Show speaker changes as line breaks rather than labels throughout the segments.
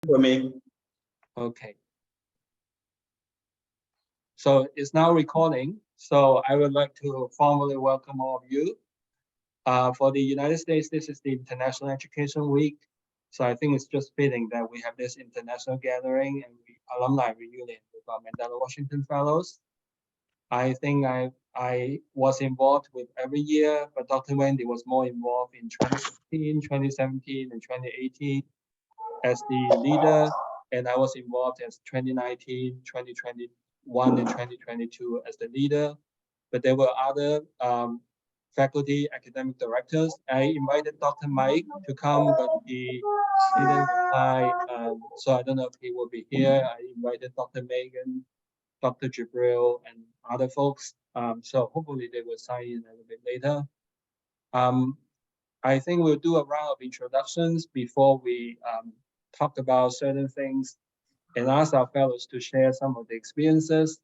for me.
Okay. So it's now recording. So I would like to formally welcome all of you. For the United States, this is the International Education Week. So I think it's just fitting that we have this international gathering and alumni reunion with our Mandela Washington Fellows. I think I was involved with every year, but Dr. Wendy was more involved in 2016, 2017, and 2018 as the leader, and I was involved as 2019, 2021, and 2022 as the leader. But there were other faculty academic directors. I invited Dr. Mike to come, but he didn't reply. So I don't know if he will be here. I invited Dr. Megan, Dr. Jibril, and other folks. So hopefully they will sign in a little bit later. I think we'll do a round of introductions before we talk about certain things and ask our fellows to share some of the experiences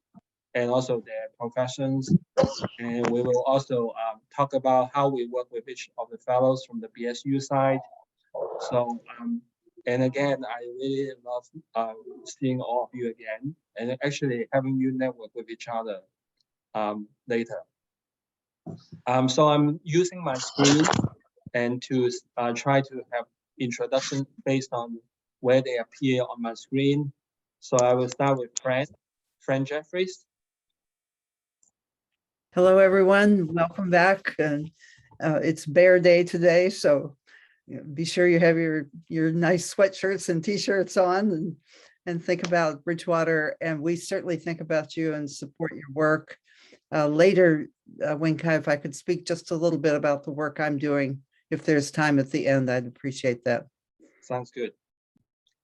and also their professions. And we will also talk about how we work with each of the fellows from the BSU side. So, and again, I really love seeing all of you again and actually having you network with each other later. So I'm using my screen and to try to have introductions based on where they appear on my screen. So I will start with Fran Jeffries.
Hello, everyone. Welcome back. And it's Bear Day today, so be sure you have your nice sweatshirts and t-shirts on and think about Bridgewater. And we certainly think about you and support your work. Later, Winkai, if I could speak just a little bit about the work I'm doing, if there's time at the end, I'd appreciate that.
Sounds good.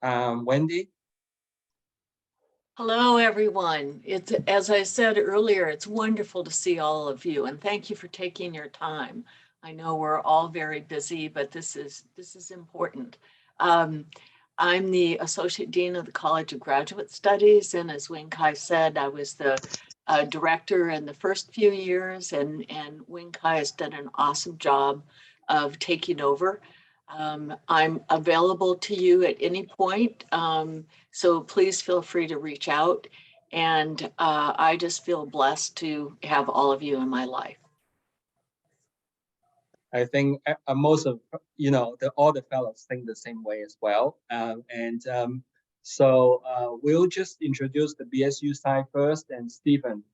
Wendy?
Hello, everyone. It's, as I said earlier, it's wonderful to see all of you, and thank you for taking your time. I know we're all very busy, but this is important. I'm the Associate Dean of the College of Graduate Studies, and as Winkai said, I was the director in the first few years, and Winkai has done an awesome job of taking over. I'm available to you at any point, so please feel free to reach out. And I just feel blessed to have all of you in my life.
I think most of, all the fellows think the same way as well. So we'll just introduce the BSU side first, and Stephen.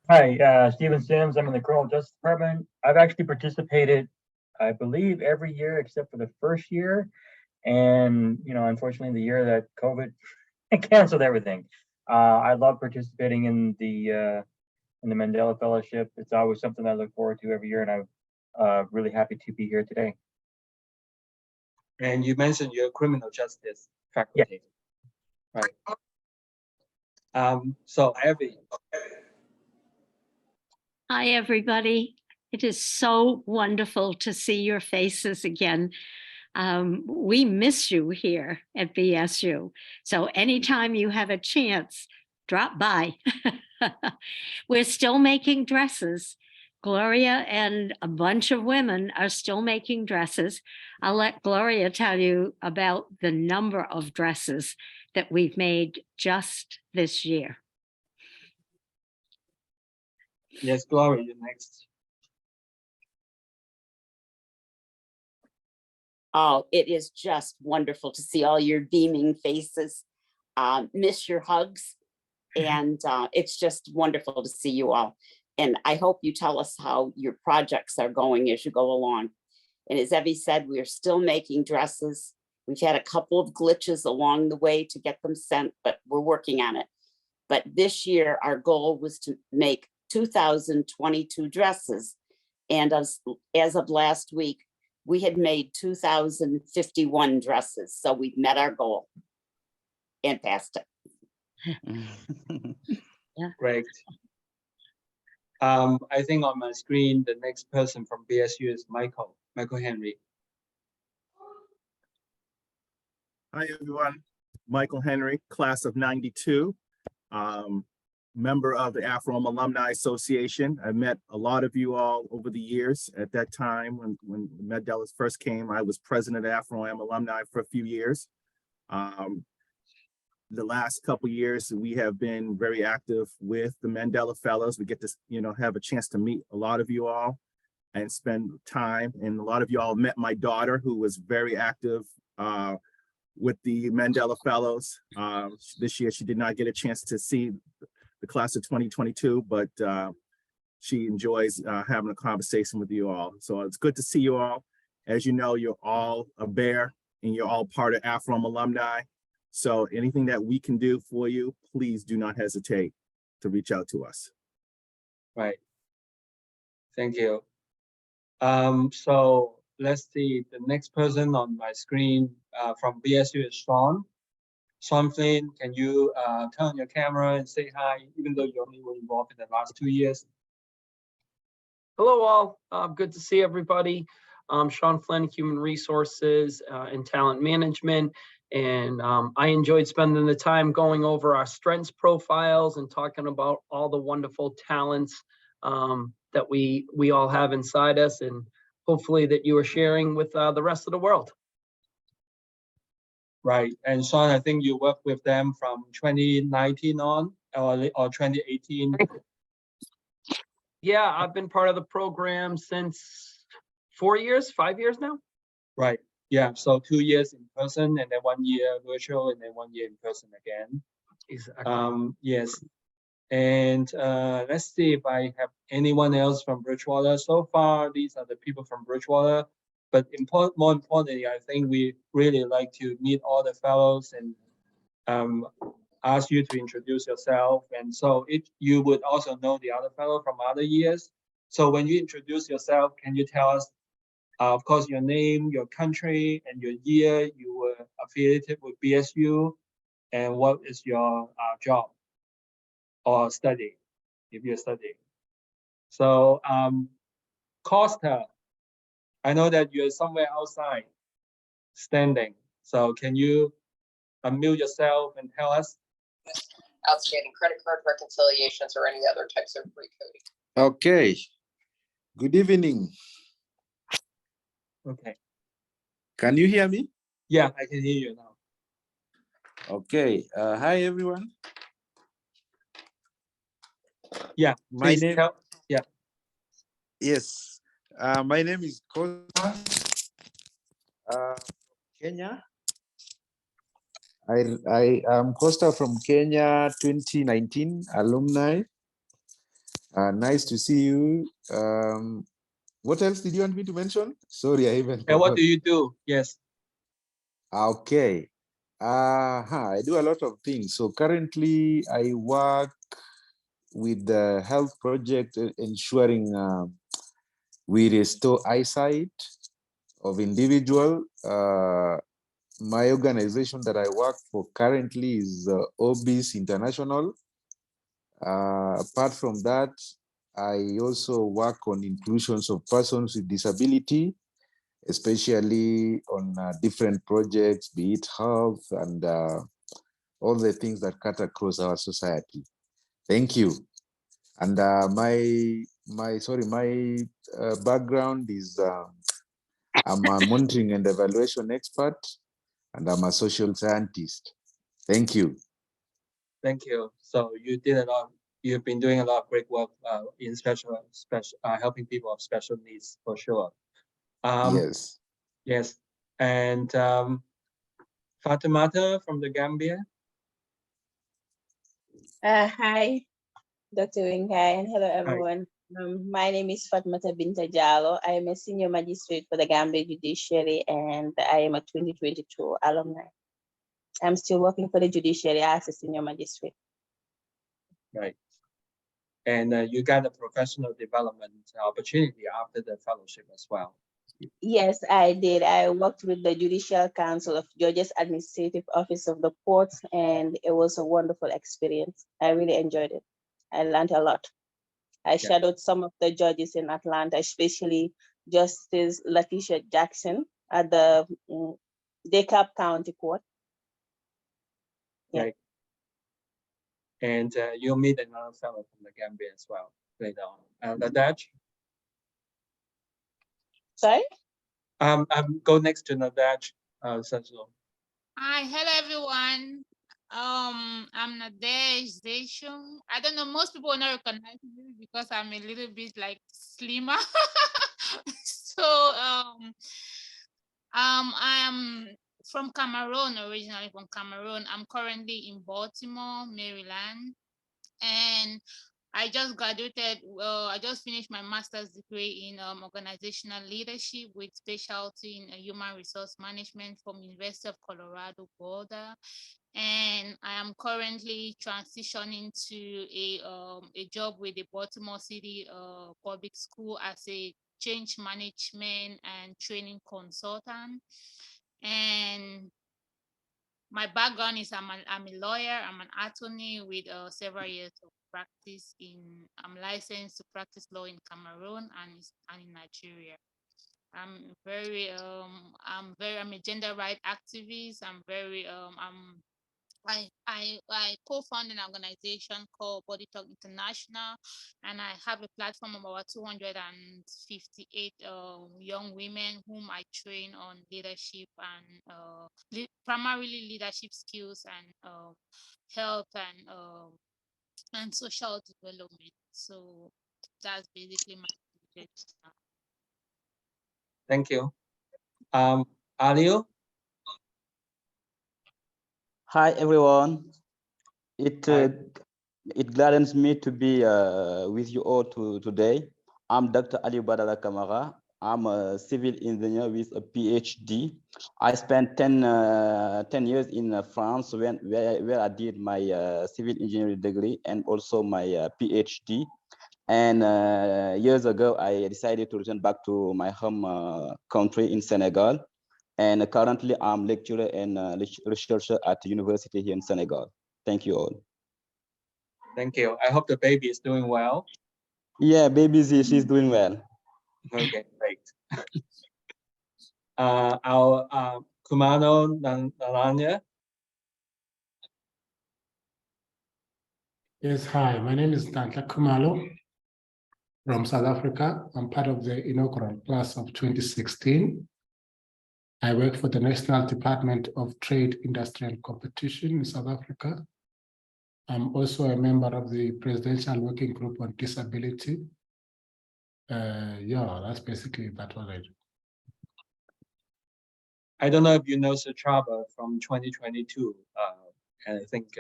Hi, Stephen Sims. I'm in the Criminal Justice Department. I've actually participated, I believe, every year except for the first year. And, unfortunately, the year that COVID canceled everything. I love participating in the Mandela Fellowship. It's always something I look forward to every year, and I'm really happy to be here today.
And you mentioned you're criminal justice faculty. Yeah. Right. So Abby.
Hi, everybody. It is so wonderful to see your faces again. We miss you here at BSU. So anytime you have a chance, drop by. We're still making dresses. Gloria and a bunch of women are still making dresses. I'll let Gloria tell you about the number of dresses that we've made just this year.
Yes, Gloria, you're next.
Oh, it is just wonderful to see all your beaming faces. Miss your hugs. And it's just wonderful to see you all. And I hope you tell us how your projects are going as you go along. And as Evie said, we are still making dresses. We've had a couple of glitches along the way to get them sent, but we're working on it. But this year, our goal was to make 2,022 dresses. And as of last week, we had made 2,051 dresses. So we've met our goal and passed it.
Yeah.
Great. I think on my screen, the next person from BSU is Michael Henry.
Hi, everyone. Michael Henry, class of 92. member of the Afro Alumni Association. I met a lot of you all over the years. At that time, when Mandela first came, I was president of Afro Alumni for a few years. The last couple of years, we have been very active with the Mandela Fellows. We get to, have a chance to meet a lot of you all and spend time. And a lot of you all met my daughter, who was very active with the Mandela Fellows. This year, she did not get a chance to see the class of 2022, but she enjoys having a conversation with you all. So it's good to see you all. As you know, you're all a bear and you're all part of Afro Alumni. So anything that we can do for you, please do not hesitate to reach out to us.
Right. Thank you. So let's see, the next person on my screen from BSU is Sean. Sean Flynn, can you turn on your camera and say hi, even though you only were involved in the last 2 years?
Hello all, good to see everybody. I'm Sean Flynn, Human Resources and Talent Management. And I enjoyed spending the time going over our strengths profiles and talking about all the wonderful talents that we all have inside us, and hopefully that you are sharing with the rest of the world.
Right, and Sean, I think you worked with them from 2019 on, or 2018.
Yeah, I've been part of the program since 5 years now.
Right, yeah, so 2 years in person and then 1 year virtual and then 1 year in person again.
Exactly.
Yes, and let's see if I have anyone else from Bridgewater. So far, these are the people from Bridgewater. But more importantly, I think we really like to meet all the fellows and ask you to introduce yourself. And so if you would also know the other fellow from other years. So when you introduce yourself, can you tell us, of course, your name, your country, and your year you were affiliated with BSU, and what is your job or study, if you're studying. So Costa, I know that you're somewhere outside standing. So can you unmute yourself and tell us?
Outstanding credit card reconciliations or any other types of recoding.
Okay. Good evening.
Okay.
Can you hear me?
Yeah, I can hear you now.
Okay. Hi, everyone.
Yeah,
My
please
name.
tell. Yeah.
Yes. My name is Costa. Kenya. I am Costa from Kenya, 2019 alumni. Nice to see you. What else did you want me to mention? Sorry, I even
And what
forgot.
do you do? Yes.
Okay. I do a lot of things. So currently I work with the health project ensuring we restore eyesight of individual. My organization that I work for currently is OBIS International. Apart from that, I also work on inclusions of persons with disability, especially on different projects, be it health and all the things that cut across our society. Thank you. And my background is I'm a monitoring and evaluation expert, and I'm a social scientist. Thank you.
Thank you. So you did a lot. You've been doing a lot of great work in helping people of special needs for sure.
Yes.
Yes. And Fatimata from the Gambia.
Hi, Dr. Winkai, and hello everyone. My name is Fatmata Binta Jallo. I am a senior magistrate for the Gambia Judiciary, and I am a 2022 alumni. I'm still working for the judiciary as a senior magistrate.
Right. And you got a professional development opportunity after the fellowship as well.
Yes, I did. I worked with the Judicial Council of Georgia's Administrative Office of the Courts, and it was a wonderful experience. I really enjoyed it. I learned a lot. I shadowed some of the judges in Atlanta, especially Justice Letitia Jackson at the DeKalb County Court.
Yeah. Right. And you'll meet another fellow from the Gambia as well later on. Nadaj?
Sorry?
Go next to Nadaj. Sajal.
Hi, hello everyone. I'm Nadesh Deshum. I don't know, most people will not recognize me because I'm a little bit like slimmer. So I'm from Cameroon, originally from Cameroon. I'm currently in Baltimore, Maryland, and I just graduated. I just finished my master's degree in organizational leadership with specialty in human resource management from University of Colorado Boulder. And I am currently transitioning to a job with the Baltimore City Public School as a change management and training consultant. And my background is I'm a lawyer, I'm an attorney with several years of practice I'm licensed to practice law in Cameroon and in Nigeria. I'm a gender rights activist. I co-found an organization called Body Talk International, and I have a platform of about 258 young women whom I train on leadership and primarily leadership skills and health and social development. So that's basically my project.
Thank you. Alio?
Hi everyone.
Hi.
It gladdens me to be with you all today. I'm Dr. Ali Badala Kamara. I'm a civil engineer with a PhD. I spent 10 years in France where I did my civil engineering degree and also my PhD. And years ago, I decided to return back to my home country in Senegal. And currently I'm lecturer and researcher at the university here in Senegal. Thank you all.
Thank you. I hope the baby is doing well.
Yeah, baby, she's doing well.
Okay, great. Our Kumano Nalanya.
Yes, hi, my name is Danta Kumalo from South Africa. I'm part of the inaugural class of 2016. I work for the National Department of Trade, Industry and Competition in South Africa. I'm also a member of the Presidential Working Group on Disability. Yeah, that's basically what I do.
I don't know if you know Sutraba from 2022, and I think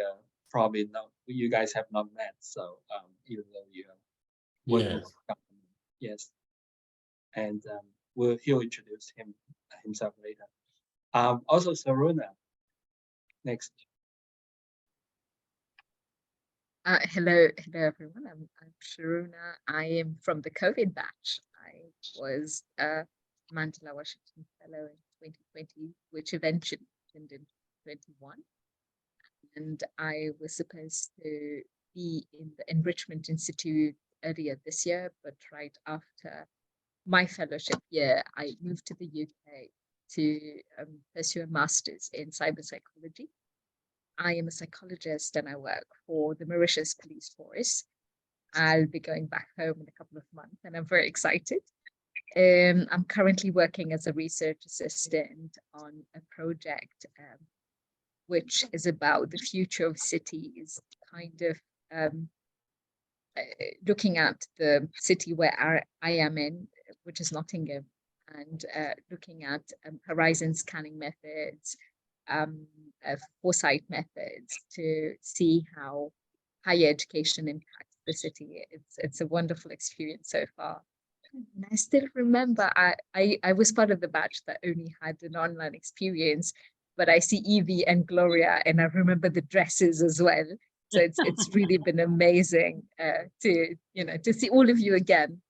probably not. You guys have not met, so even though you have worked with the company, yes, and he'll introduce himself later. Also, Saruna. Next.
Hello everyone. I'm Sharuna. I am from the COVID batch. I was a Mandela Washington Fellow in 2020, which eventually ended in 2021. And I was supposed to be in the Enrichment Institute earlier this year, but right after my fellowship year, I moved to the UK to pursue a master's in cyber psychology. I am a psychologist and I work for the Mauritius Police Force. I'll be going back home in a couple of months and I'm very excited. I'm currently working as a research assistant on a project which is about the future of cities, kind of looking at the city where I am in, which is Nottingham, and looking at horizon scanning methods, foresight methods to see how higher education impacts the city. It's a wonderful experience so far. And I still remember I was part of the batch that only had an online experience, but I see Evie and Gloria and I remember the dresses as well. So it's really been amazing to see all of you again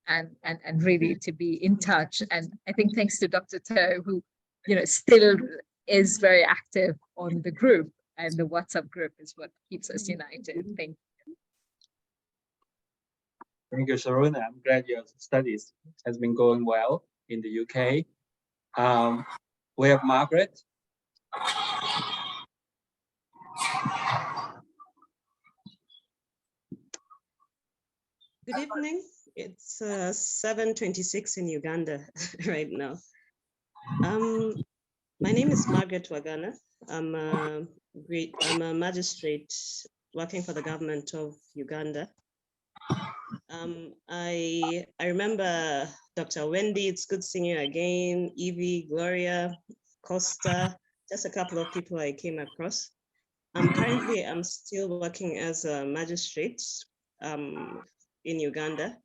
and really to be in touch. And I think thanks to Dr. Toe, who still is very active on the group, and the WhatsApp group is what keeps us united. Thank you.
Thank you, Sharuna. I'm glad your studies has been going well in the UK. We have Margaret.
Good evening. It's 7:26 in Uganda right now. My name is Margaret Wagana. I'm a magistrate working for the government of Uganda. I remember Dr. Wendy. It's good seeing you again. Evie, Gloria, Costa, just a couple of people I came across. Currently, I'm still working as a magistrate in Uganda,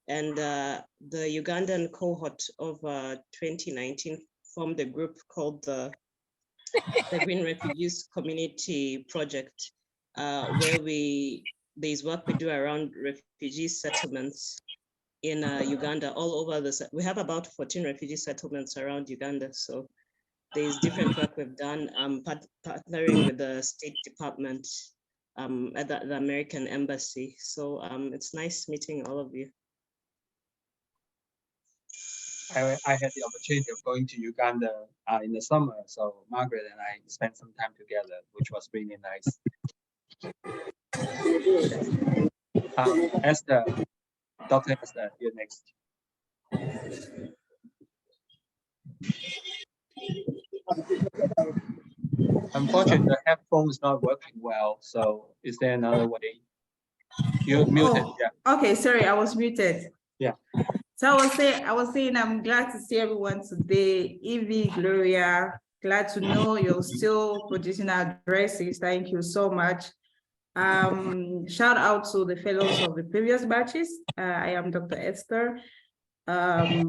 and the Ugandan cohort of 2019 formed a group called the Green Refugees Community Project, where there's work we do around refugee settlements in Uganda, all over we have about 14 refugee settlements around Uganda. So there's different work we've done, partnering with the State Department at the American Embassy. So it's nice meeting all of you.
I had the opportunity of going to Uganda in the summer, so Margaret and I spent some time together, which was really nice. Esther, Dr. Esther, you're next. Unfortunately, the headphone is not working well, so is there another way? You're muted, yeah.
Okay, sorry, I was muted.
Yeah.
So I was saying I'm glad to see everyone today. Evie, Gloria, glad to know you're still producing addresses. Thank you so much. Shout out to the fellows of the previous batches. I am Dr. Esther, a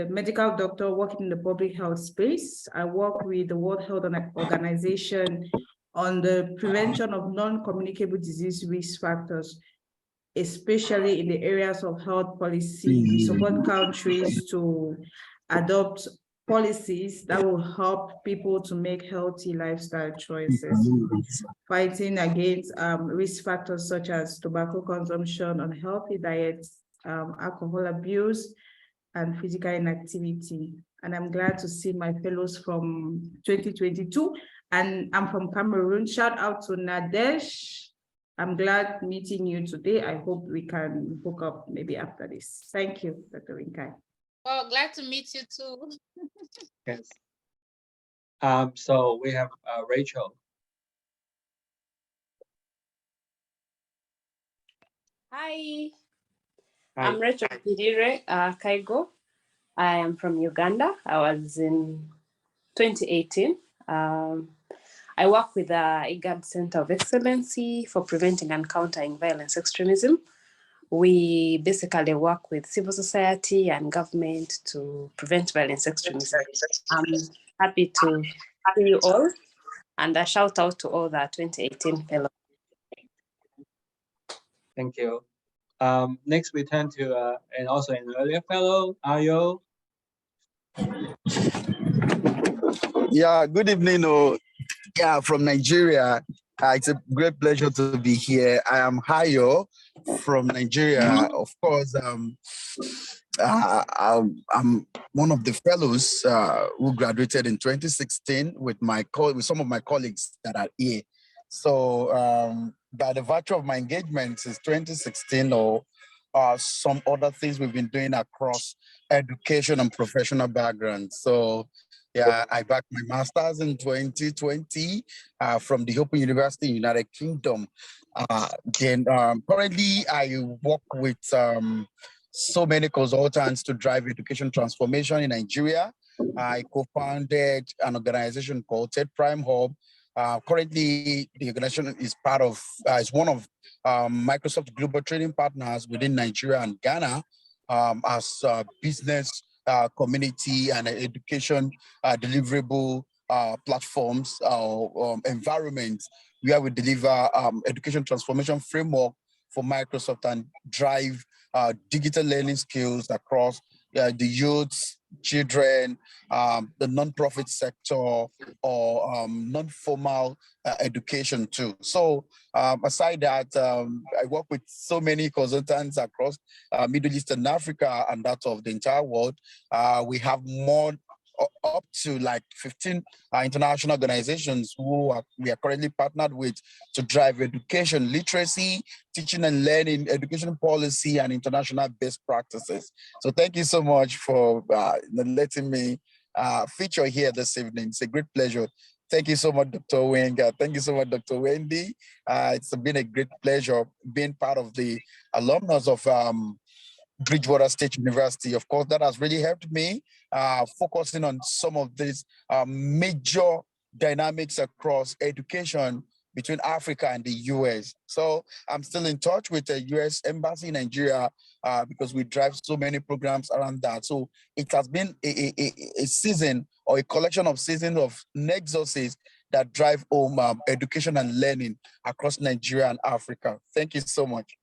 medical doctor working in the public health space. I work with the World Health Organization on the prevention of non-communicable disease risk factors, especially in the areas of health policy. We support countries to adopt policies that will help people to make healthy lifestyle choices, fighting against risk factors such as tobacco consumption, unhealthy diets, alcohol abuse, and physical inactivity. And I'm glad to see my fellows from 2022, and I'm from Cameroon. Shout out to Nadesh. I'm glad meeting you today. I hope we can hook up maybe after this. Thank you, Dr. Winkai.
Well, glad to meet you too.
Yes. So we have Rachel.
Hi.
Hi.
I'm Rachel Kirire Kaigo. I am from Uganda. I was in 2018. I work with the IGAD Center of Excellency for Preventing and Countering Violence Extremism. We basically work with civil society and government to prevent violence extremism. I'm happy to see you all, and a shout out to all the 2018 fellows.
Thank you. Next, we turn to and also an earlier fellow, Ayo.
Yeah, good evening. Yeah, from Nigeria. It's a great pleasure to be here. I am Hayo from Nigeria. Of course, I'm one of the fellows who graduated in 2016 with some of my colleagues that are here. So by the virtue of my engagement since 2016 or some other things we've been doing across education and professional backgrounds. So yeah, I backed my master's in 2020 from the Open University in United Kingdom. Then currently I work with so many consultants to drive education transformation in Nigeria. I co-founded an organization called TED Prime Hub. Currently, the organization is is one of Microsoft Global Training Partners within Nigeria and Ghana as a business community and education deliverable platforms environments where we deliver education transformation framework for Microsoft and drive digital learning skills across the youths, children, the nonprofit sector, or non-formal education too. So aside that, I work with so many consultants across Middle East and Africa and that of the entire world. We have more up to like 15 international organizations we are currently partnered with to drive education, literacy, teaching and learning, education policy, and international best practices. So thank you so much for letting me feature here this evening. It's a great pleasure. Thank you so much, Dr. Wenga. Thank you so much, Dr. Wendy. It's been a great pleasure being part of the alumnus of Bridgewater State University. Of course, that has really helped me focusing on some of these major dynamics across education between Africa and the US. So I'm still in touch with the US Embassy in Nigeria because we drive so many programs around that. So it has been a season or a collection of seasons of nexuses that drive home education and learning across Nigeria and Africa. Thank you so much.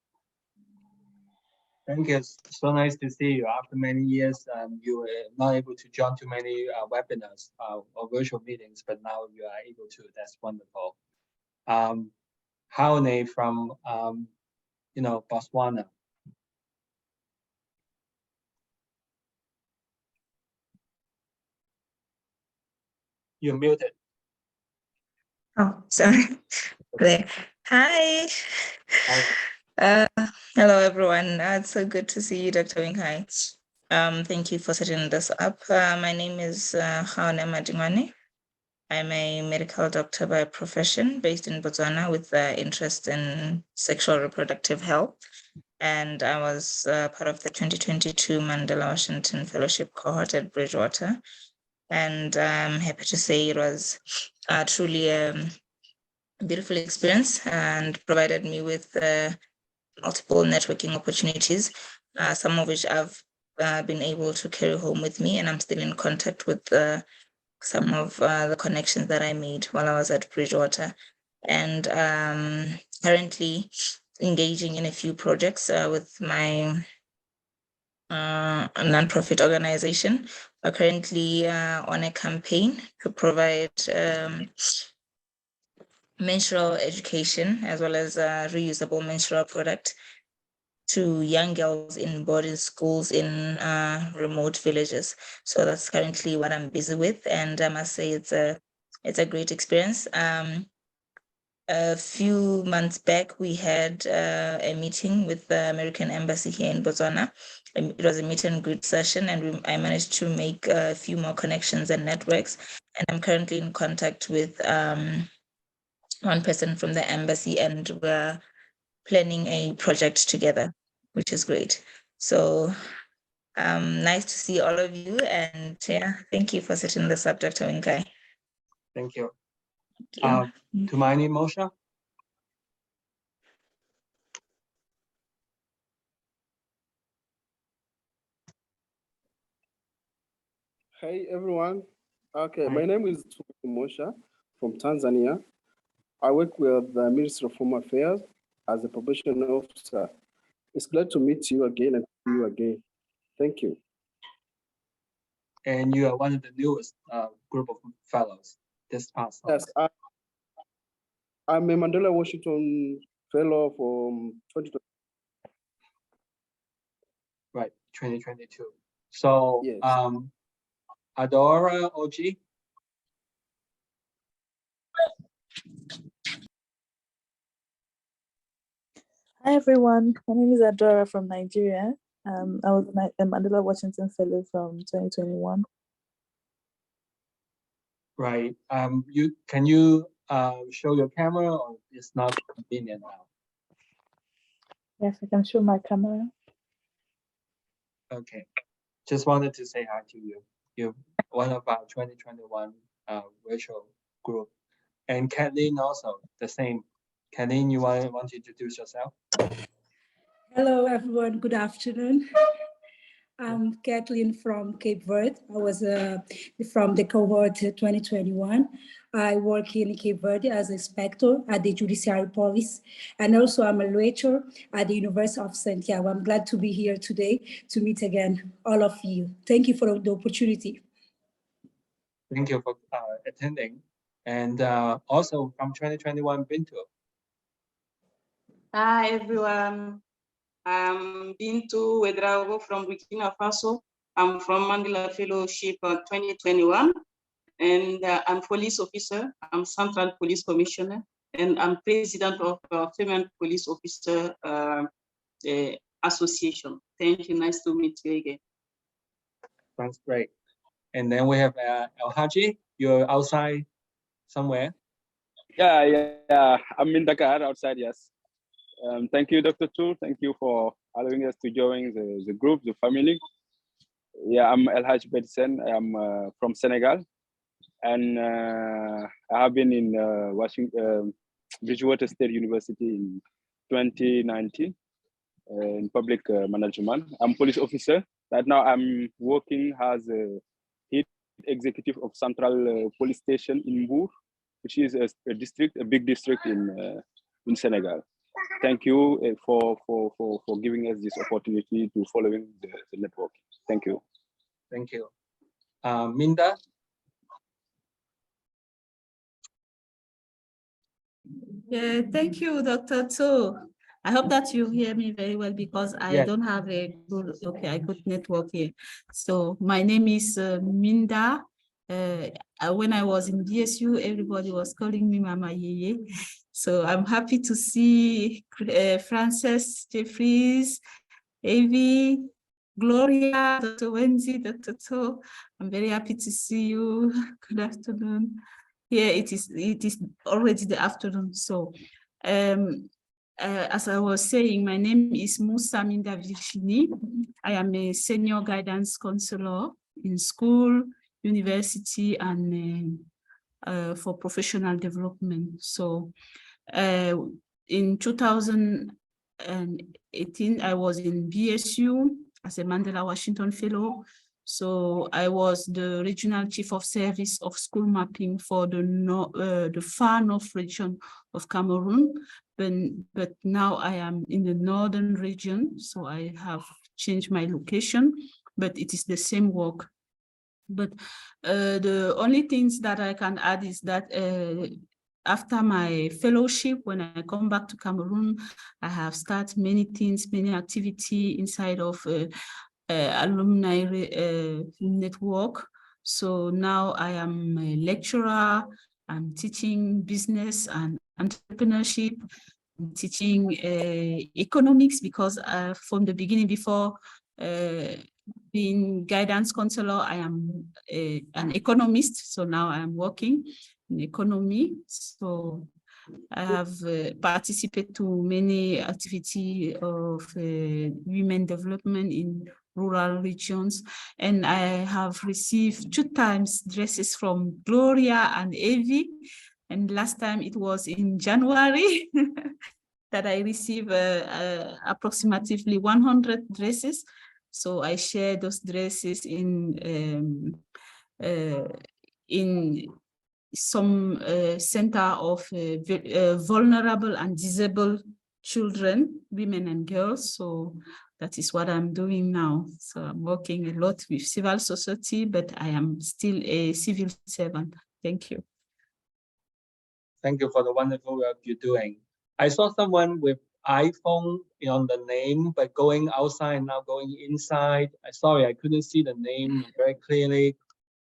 Thank you. It's so nice to see you. After many years, you were not able to join too many webinars or virtual meetings, but now you are able to. That's wonderful. Haone from, Botswana. You're muted.
Oh, sorry. There. Hi.
Hi.
Hello, everyone. It's so good to see you, Dr. Winghai. Thank you for setting this up. My name is Haone Madingwane. I'm a medical doctor by profession based in Botswana with interest in sexual reproductive health. And I was part of the 2022 Mandela Washington Fellowship cohort at Bridgewater. And I'm happy to say it was truly a beautiful experience and provided me with multiple networking opportunities, some of which I've been able to carry home with me, and I'm still in contact with some of the connections that I made while I was at Bridgewater, and currently engaging in a few projects with my nonprofit organization. We're currently on a campaign to provide menstrual education as well as reusable menstrual product to young girls in boarding schools in remote villages. So that's currently what I'm busy with, and I must say it's a great experience. A few months back, we had a meeting with the American Embassy here in Botswana. It was a meet and greet session, and I managed to make a few more connections and networks. And I'm currently in contact with one person from the embassy, and we're planning a project together, which is great. So nice to see all of you, and yeah, thank you for setting the subject, Winkai.
Thank you.
Thank you.
Tumaini Mosha.
Hey everyone. Okay, my name is Tumaini Mosha from Tanzania. I work with the Ministry of Home Affairs as a probation officer. It's glad to meet you again and see you again. Thank you.
And you are one of the newest group of fellows this past summer.
Yes, I'm a Mandela Washington Fellow from 2020.
Right, 2022. So,
yes.
Adora OG.
Hi everyone, my name is Adora from Nigeria. I was a Mandela Washington Fellow from 2021.
Right. Can you show your camera, or it's not convenient now?
Yes, I can show my camera.
Okay. Just wanted to say hi to you. You're one of our 2021 virtual group. And Kathleen also the same. Kathleen, you want to introduce yourself?
Hello, everyone. Good afternoon. I'm Kathleen from Cape Verde. I was from the cohort 2021. I work in Cape Verde as a inspector at the Judiciary Police, and also I'm a lecturer at the University of Santiago. I'm glad to be here today to meet again all of you. Thank you for the opportunity.
Thank you for attending. And also from 2021, Bintu.
Hi, everyone. I'm Bintu Wedrago from Burkina Faso.
I'm from Mandela Fellowship 2021, and I'm police officer. I'm Central Police Commissioner, and I'm president of Female Police Officer Association. Thank you. Nice to meet you again.
Sounds great. And then we have El Haji. You're outside somewhere.
Yeah. I'm in Dakar outside, yes. Thank you, Dr. Tu. Thank you for allowing us to join the group, the family. Yeah, I'm El Haj Bedsen. I'm from Senegal. And I have been in Bridgewater State University in 2019 in public management. I'm police officer. Right now I'm working as a head executive of Central Police Station in Mbour, which is a big district in Senegal. Thank you for giving us this opportunity to following the network. Thank you.
Thank you. Minda?
Yeah, thank you, Dr. Tu. I hope that you hear me very well because I don't have a good network here. So my name is Minda. When I was in BSU, everybody was calling me Mama Yeye. So I'm happy to see Frances, Jeffries, Avi, Gloria, Dr. Wendy, Dr. To. I'm very happy to see you. Good afternoon. Here it is already the afternoon. So as I was saying, my name is Moussa Minda Virginie. I am a senior guidance counselor in school, university, and for professional development. So in 2018, I was in BSU as a Mandela Washington Fellow. So I was the regional chief of service of school mapping for the far north region of Cameroon. But now I am in the northern region, so I have changed my location, but it is the same work. But the only things that I can add is that after my fellowship, when I come back to Cameroon, I have started many things, many activity inside of alumni network. So now I am a lecturer. I'm teaching business and entrepreneurship. I'm teaching economics because from the beginning, before being guidance counselor, I am an economist. So now I am working in economy. So I have participated to many activities of women development in rural regions, and I have received 2 times dresses from Gloria and Evie, and last time it was in January that I received approximately 100 dresses. So I share those dresses in some center of vulnerable and disabled children, women and girls. So that is what I'm doing now. So I'm working a lot with civil society, but I am still a civil servant. Thank you.
Thank you for the wonderful work you're doing. I saw someone with iPhone on the name, but going outside, now going inside. Sorry, I couldn't see the name very clearly.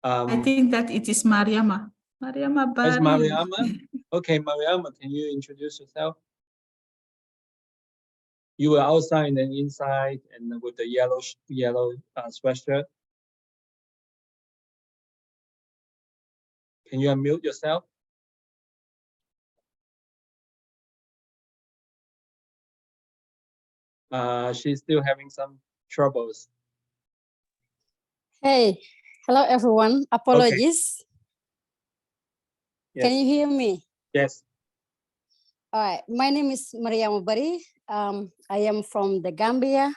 I think that it is Mariama. Mariama Bari.
It's Mariama? Okay, Mariama, can you introduce yourself? You were outside and then inside and with the yellow sweatshirt. Can you unmute yourself? She's still having some troubles.
Hey, hello everyone. Apologies.
Yes.
Can you hear me?
Yes.
All right. My name is Maria Mubari. I am from the Gambia,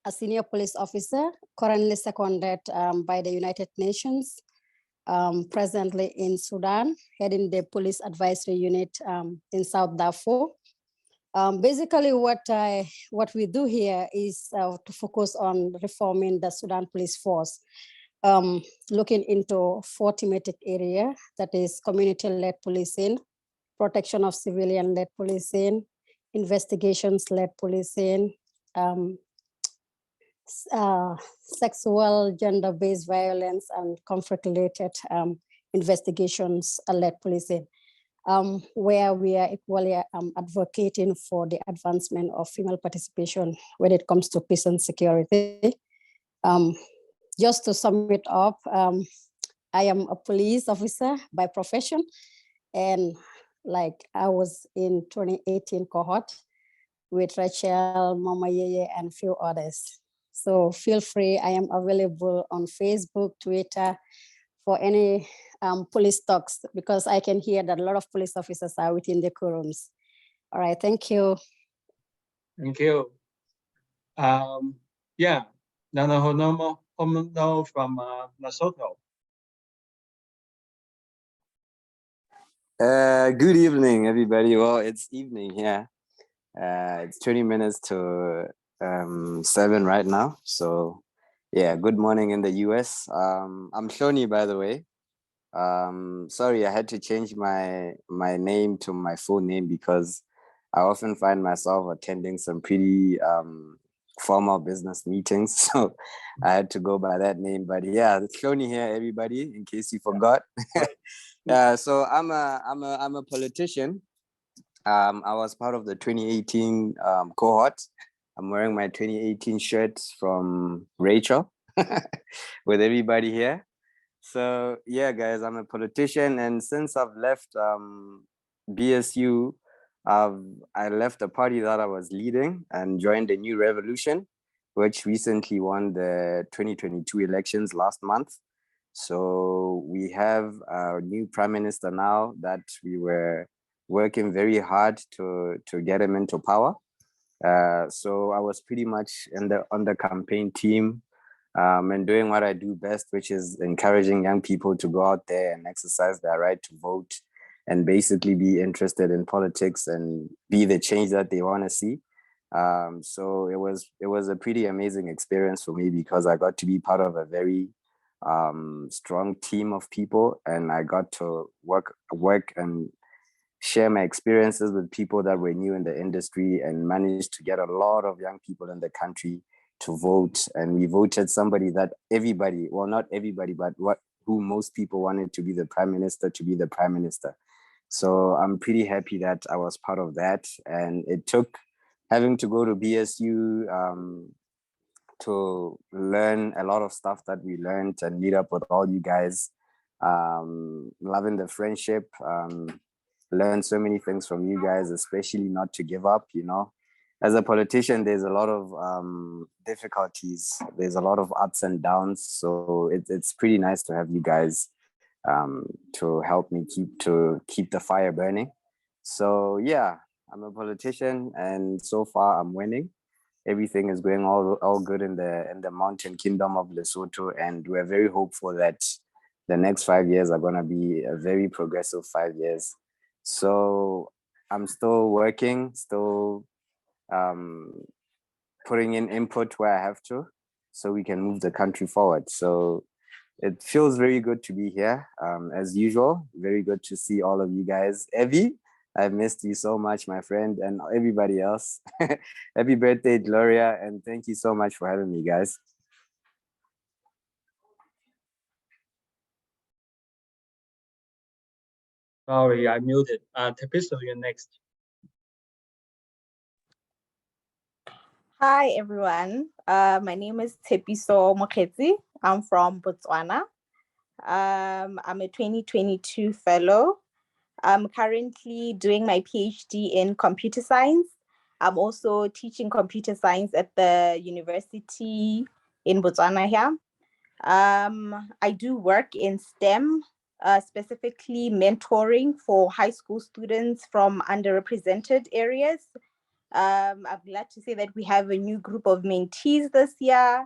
a senior police officer, currently seconded by the United Nations, presently in Sudan, heading the police advisory unit in South Darfur. Basically, what we do here is to focus on reforming the Sudan police force, looking into 4 thematic areas, that is community-led policing, protection of civilian-led policing, investigations-led policing, sexual, gender-based violence, and conflict-related investigations led policing, where we are equally advocating for the advancement of female participation when it comes to peace and security. Just to sum it up, I am a police officer by profession, and like I was in 2018 cohort with Rachel, Mama Yeye, and a few others. So feel free, I am available on Facebook, Twitter, for any police talks, because I can hear that a lot of police officers are within the quorums. All right, thank you.
Thank you. Yeah, Nana Honomo from Lesotho.
Good evening, everybody. Well, it's evening here. It's 20 minutes to 7 right now. So yeah, good morning in the US. I'm Shoni, by the way. Sorry, I had to change my name to my full name because I often find myself attending some pretty formal business meetings. So I had to go by that name. But yeah, it's Shoni here, everybody, in case you forgot. So I'm a politician. I was part of the 2018 cohort. I'm wearing my 2018 shirt from Rachel with everybody here. So yeah, guys, I'm a politician, and since I've left BSU, I left the party that I was leading and joined the New Revolution, which recently won the 2022 elections last month. So we have our new prime minister now that we were working very hard to get him into power. So I was pretty much on the campaign team and doing what I do best, which is encouraging young people to go out there and exercise their right to vote and basically be interested in politics and be the change that they want to see. So it was a pretty amazing experience for me because I got to be part of a very strong team of people, and I got to work and share my experiences with people that were new in the industry, and managed to get a lot of young people in the country to vote. And we voted somebody that everybody, well, not everybody, but who most people wanted to be the prime minister to be the prime minister. So I'm pretty happy that I was part of that. And it took having to go to BSU to learn a lot of stuff that we learned and meet up with all you guys, loving the friendship, learn so many things from you guys, especially not to give up. You know, as a politician, there's a lot of difficulties, there's a lot of ups and downs, so it's pretty nice to have you guys to help me keep the fire burning. So yeah, I'm a politician, and so far I'm winning. Everything is going all good in the mountain kingdom of Lesotho, and we're very hopeful that the next 5 years are going to be a very progressive 5 years. So I'm still working, still putting in input where I have to, so we can move the country forward. So it feels very good to be here. As usual, very good to see all of you guys. Evie, I've missed you so much, my friend, and everybody else. Happy birthday, Gloria, and thank you so much for having me, guys.
Sorry, I muted. Tepiso, you're next.
Hi, everyone. My name is Tepiso Moketsi. I'm from Botswana. I'm a 2022 fellow. I'm currently doing my PhD in computer science. I'm also teaching computer science at the university in Botswana here. I do work in STEM, specifically mentoring for high school students from underrepresented areas. I'm glad to say that we have a new group of mentees this year,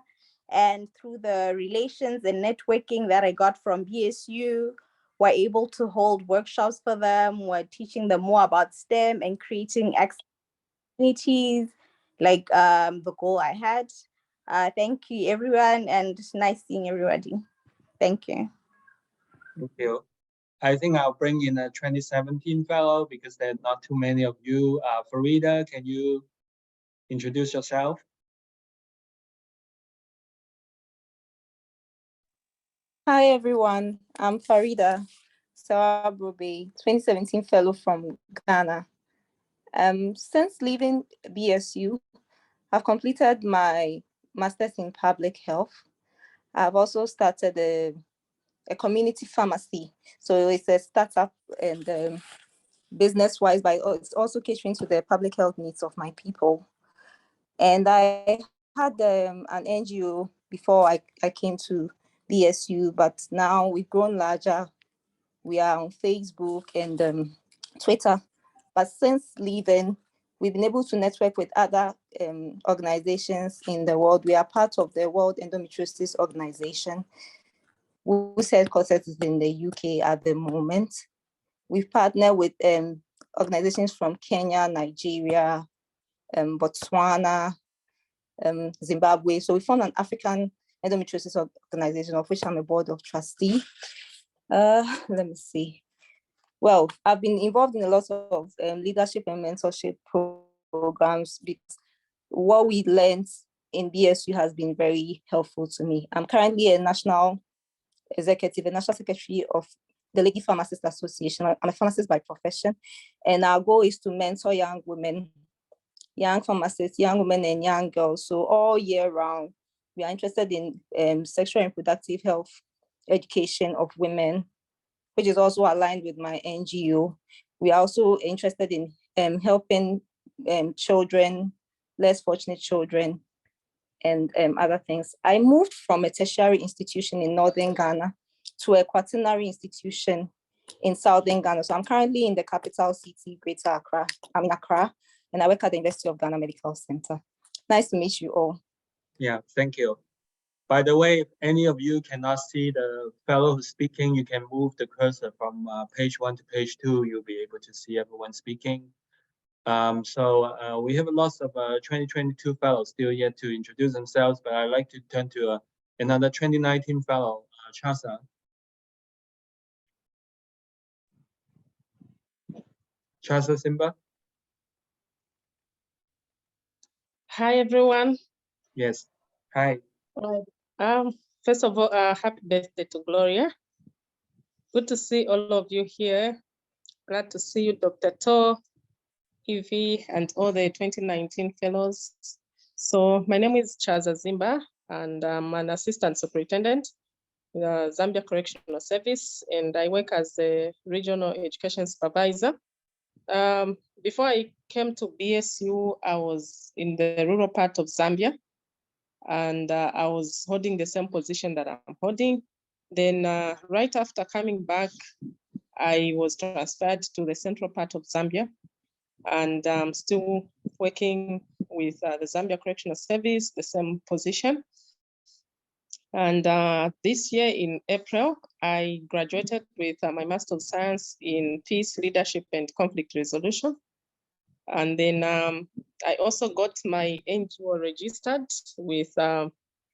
and through the relations and networking that I got from BSU, we're able to hold workshops for them. We're teaching them more about STEM and creating activities, like the goal I had. Thank you, everyone, and nice seeing everybody. Thank you.
Thank you. I think I'll bring in a 2017 fellow because there are not too many of you. Farida, can you introduce yourself?
Hi, everyone. I'm Farida Sawabrobe, 2017 fellow from Ghana. Since leaving BSU, I've completed my master's in public health. I've also started a community pharmacy. So it's a startup and business-wise, but it's also catering to the public health needs of my people. And I had an NGO before I came to BSU, but now we've grown larger. We are on Facebook and Twitter. But since leaving, we've been able to network with other organizations in the world. We are part of the World Endometriosis Organization, whose headquarters is in the UK at the moment. We've partnered with organizations from Kenya, Nigeria, Botswana, Zimbabwe. So we formed an African endometriosis organization, of which I'm a board of trustee. Let me see. Well, I've been involved in a lot of leadership and mentorship programs because what we learned in BSU has been very helpful to me. I'm currently a national executive, a national secretary of the Lady Pharmacist Association. I'm a pharmacist by profession, and our goal is to mentor young women, young pharmacists, young women and young girls. So all year round, we are interested in sexual and reproductive health education of women, which is also aligned with my NGO. We are also interested in helping children, less fortunate children, and other things. I moved from a tertiary institution in northern Ghana to a quaternary institution in southern Ghana. So I'm currently in the capital city, Greater Accra. I'm in Accra, and I work at the University of Ghana Medical Center. Nice to meet you all.
Yeah, thank you. By the way, if any of you cannot see the fellow who's speaking, you can move the cursor from page 1 to page 2. You'll be able to see everyone speaking. So we have lots of 2022 fellows still yet to introduce themselves, but I'd like to turn to another 2019 fellow, Chasa. Chasa Simba?
Hi, everyone.
Yes. Hi.
First of all, happy birthday to Gloria. Good to see all of you here. Glad to see you, Dr. To, Evie, and all the 2019 fellows. So my name is Chaza Zimba, and I'm an assistant superintendent in the Zambia Correctional Service, and I work as a regional education supervisor. Before I came to BSU, I was in the rural part of Zambia, and I was holding the same position that I'm holding. Then right after coming back, I was transferred to the central part of Zambia, and I'm still working with the Zambia Correctional Service, the same position. And this year in April, I graduated with my Master of Science in Peace, Leadership, and Conflict Resolution. And then I also got my NGO registered with the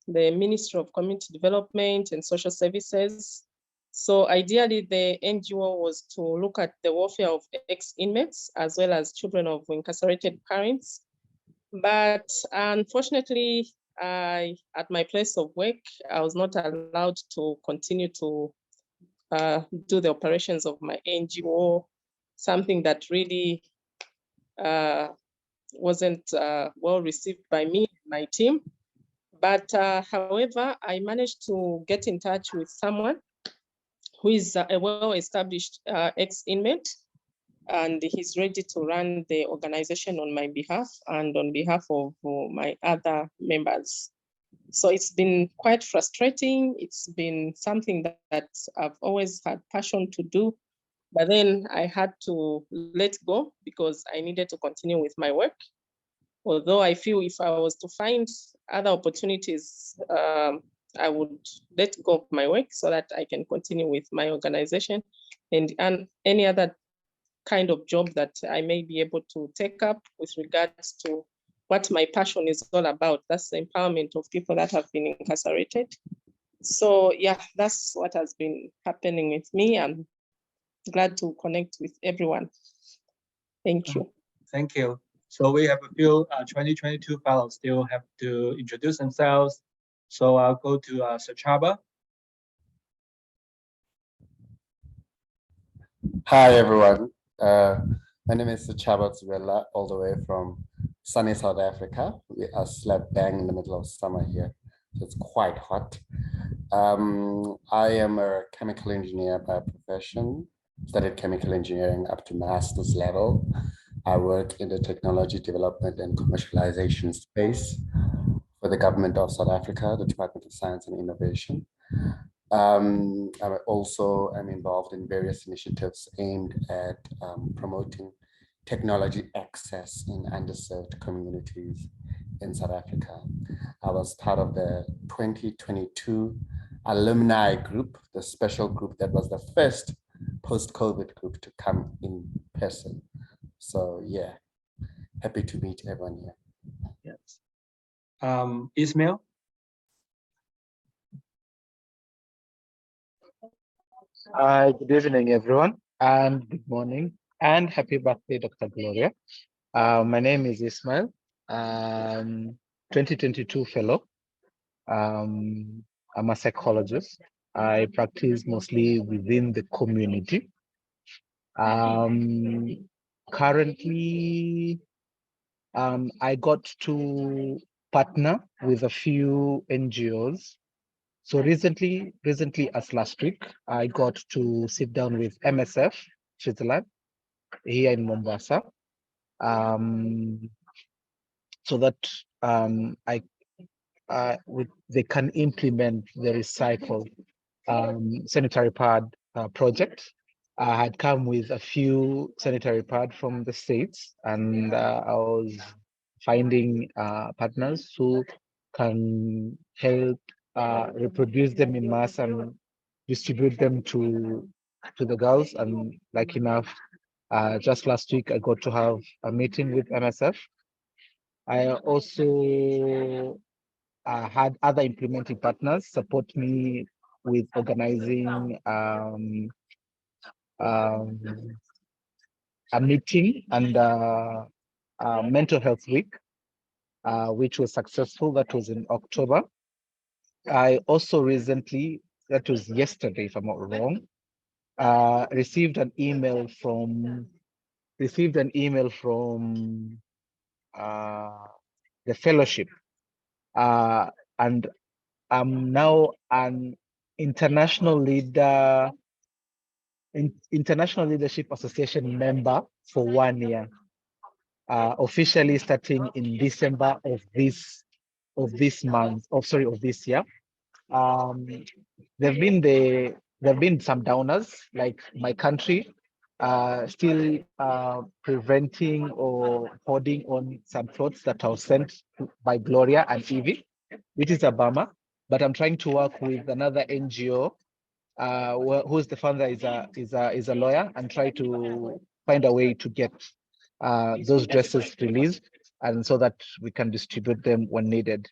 Ministry of Community Development and Social Services. So ideally, the NGO was to look at the welfare of ex-inmates as well as children of incarcerated parents. But unfortunately, at my place of work, I was not allowed to continue to do the operations of my NGO, something that really wasn't well received by me and my team. But however, I managed to get in touch with someone who is a well-established ex-inmate, and he's ready to run the organization on my behalf and on behalf of my other members. So it's been quite frustrating. It's been something that I've always had passion to do, but then I had to let go because I needed to continue with my work. Although I feel if I was to find other opportunities, I would let go of my work so that I can continue with my organization and any other kind of job that I may be able to take up with regards to what my passion is all about. That's the empowerment of people that have been incarcerated. So yeah, that's what has been happening with me. I'm glad to connect with everyone. Thank you.
Thank you. So we have a few 2022 fellows still have to introduce themselves. So I'll go to Sachaba.
Hi, everyone. My name is Chabot Zubella, all the way from sunny South Africa. We are slap bang in the middle of summer here, so it's quite hot. I am a chemical engineer by profession, studied chemical engineering up to master's level. I work in the technology development and commercialization space for the government of South Africa, the Department of Science and Innovation. I also am involved in various initiatives aimed at promoting technology access in underserved communities in South Africa. I was part of the 2022 alumni group, the special group that was the first post-COVID group to come in person. So yeah, happy to meet everyone here.
Yes. Ismail?
Hi, good evening, everyone, and good morning, and happy birthday, Dr. Gloria. My name is Ismail, 2022 fellow. I'm a psychologist. I practice mostly within the community. Currently, I got to partner with a few NGOs. So recently as last week, I got to sit down with MSF Switzerland here in Mombasa, so that they can implement the recycle sanitary pad project. I had come with a few sanitary pad from the States, and I was finding partners who can help reproduce them in mass and distribute them to the girls. And like enough, just last week I got to have a meeting with MSF. I also had other implementing partners support me with organizing a meeting and mental health week, which was successful. That was in October. I also recently, that was yesterday, if I'm not wrong, received an email from the fellowship, and I'm now an international leadership association member for 1 year, officially starting in December of this year. There've been some downers, like my country still preventing or holding on some plots that are sent by Gloria and Evie, which is a bummer. But I'm trying to work with another NGO who's the founder is a lawyer, and try to find a way to get those dresses released, and so that we can distribute them when needed.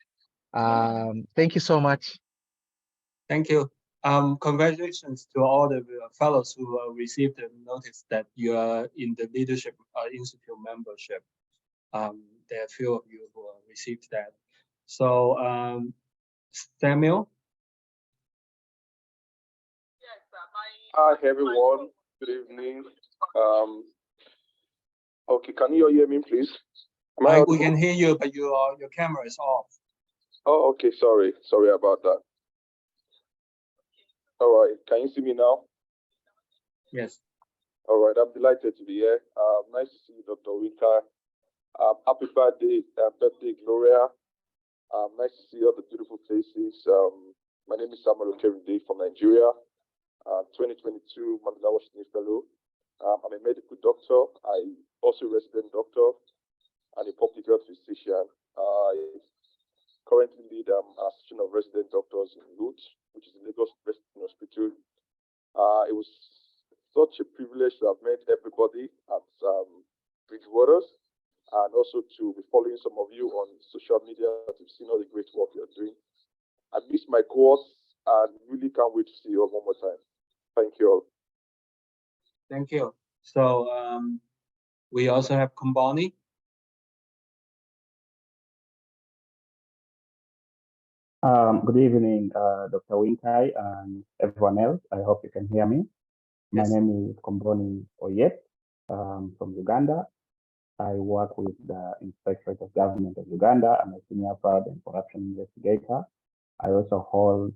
Thank you so much.
Thank you. Congratulations to all the fellows who received the notice that you are in the Leadership Institute membership. There are a few of you who received that. So, Samuel?
Hi, everyone. Good evening. Okay, can you hear me, please?
We can hear you, but your camera is off.
Oh, okay. Sorry about that. All right. Can you see me now?
Yes.
All right. I'm delighted to be here. Nice to see you, Dr. Wika. Happy birthday, Gloria. Nice to see all the beautiful faces. My name is Samuel Okerinde from Nigeria. 2022 Mandela Washington Fellow. I'm a medical doctor. I also resident doctor and a public health physician. I currently lead an association of resident doctors in LUT, which is the Lagos University Hospital. It was such a privilege to have met everybody at Bridgewaters, and also to be following some of you on social media to see all the great work you're doing. I missed my course and really can't wait to see you all one more time. Thank you all.
Thank you. So we also have Kumbani.
Good evening, Dr. Winkai and everyone else. I hope you can hear me.
My name is Komboni Oyet from Uganda. I work with the Inspectorate of Government of Uganda. I'm a senior fraud and corruption investigator. I also hold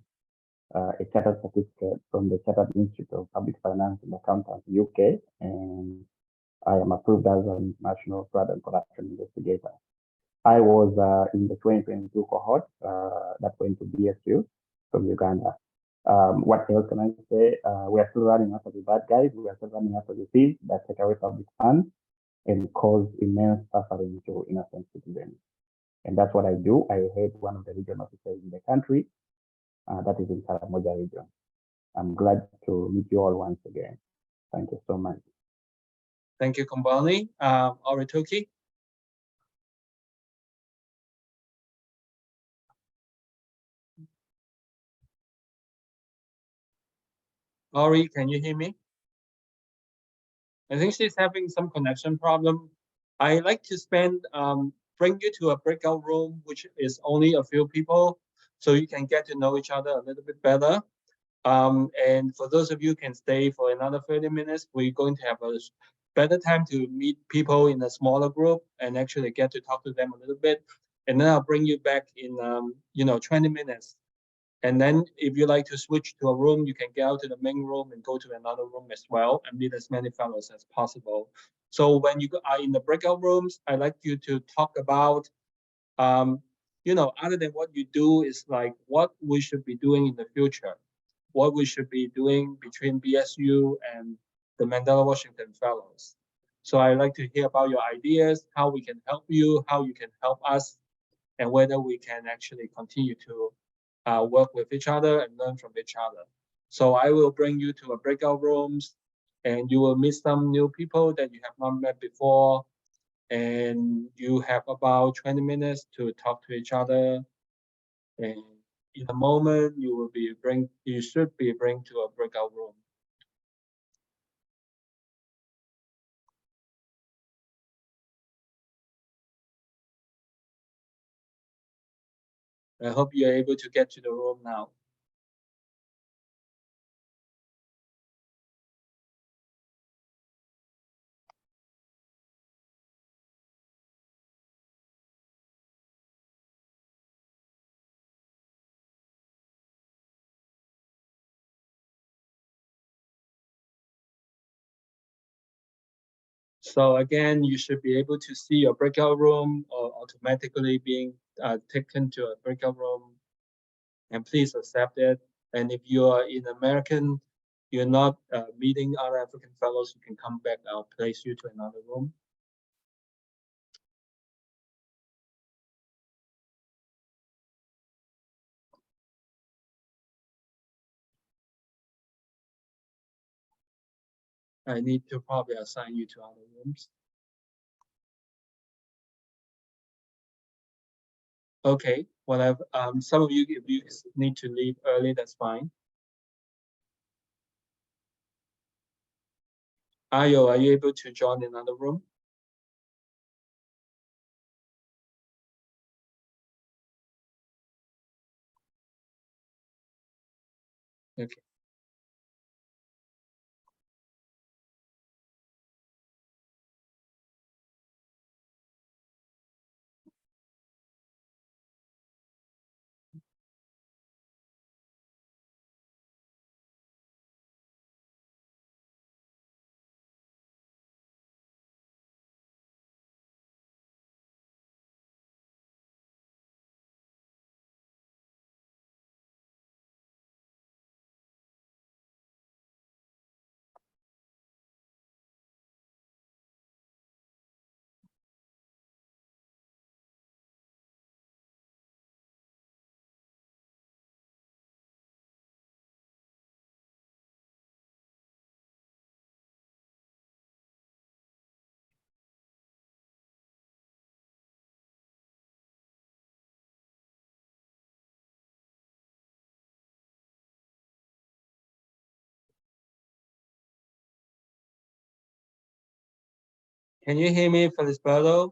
a chartered certificate from the Chartered Institute of Public Finance and Accountants, UK, and I am approved as an international fraud and corruption investigator. I was in the 2022 cohort that went to BSU from Uganda. What else can I say? We are still running after the bad guys. We are still running after the thieves that take away public funds and cause immense suffering to innocent citizens. And that's what I do. I head one of the regional officers in the country, that is in Karamoja region. I'm glad to meet you all once again. Thank you so much.
Thank you, Komboni. Oritoki? Ori, can you hear me? I think she's having some connection problem. I like to bring you to a breakout room, which is only a few people, so you can get to know each other a little bit better. And for those of you who can stay for another 30 minutes, we're going to have a better time to meet people in a smaller group and actually get to talk to them a little bit. And then I'll bring you back in 20 minutes. And then if you like to switch to a room, you can get out to the main room and go to another room as well and meet as many fellows as possible. So when you are in the breakout rooms, I'd like you to talk about, other than what you do, is like what we should be doing in the future, what we should be doing between BSU and the Mandela Washington Fellows. So I'd like to hear about your ideas, how we can help you, how you can help us, and whether we can actually continue to work with each other and learn from each other. So I will bring you to a breakout rooms and you will meet some new people that you have not met before. And you have about 20 minutes to talk to each other. And in a moment, you should be bring to a breakout room. I hope you're able to get to the room now. So again, you should be able to see your breakout room or automatically being taken to a breakout room, and please accept it. And if you are in American, you're not meeting other African fellows, you can come back. I'll place you to another room. I need to probably assign you to other rooms. Okay, whatever. Some of you, if you need to leave early, that's fine. Ayo, are you able to join another room? Okay. Can you hear me, Felisberto?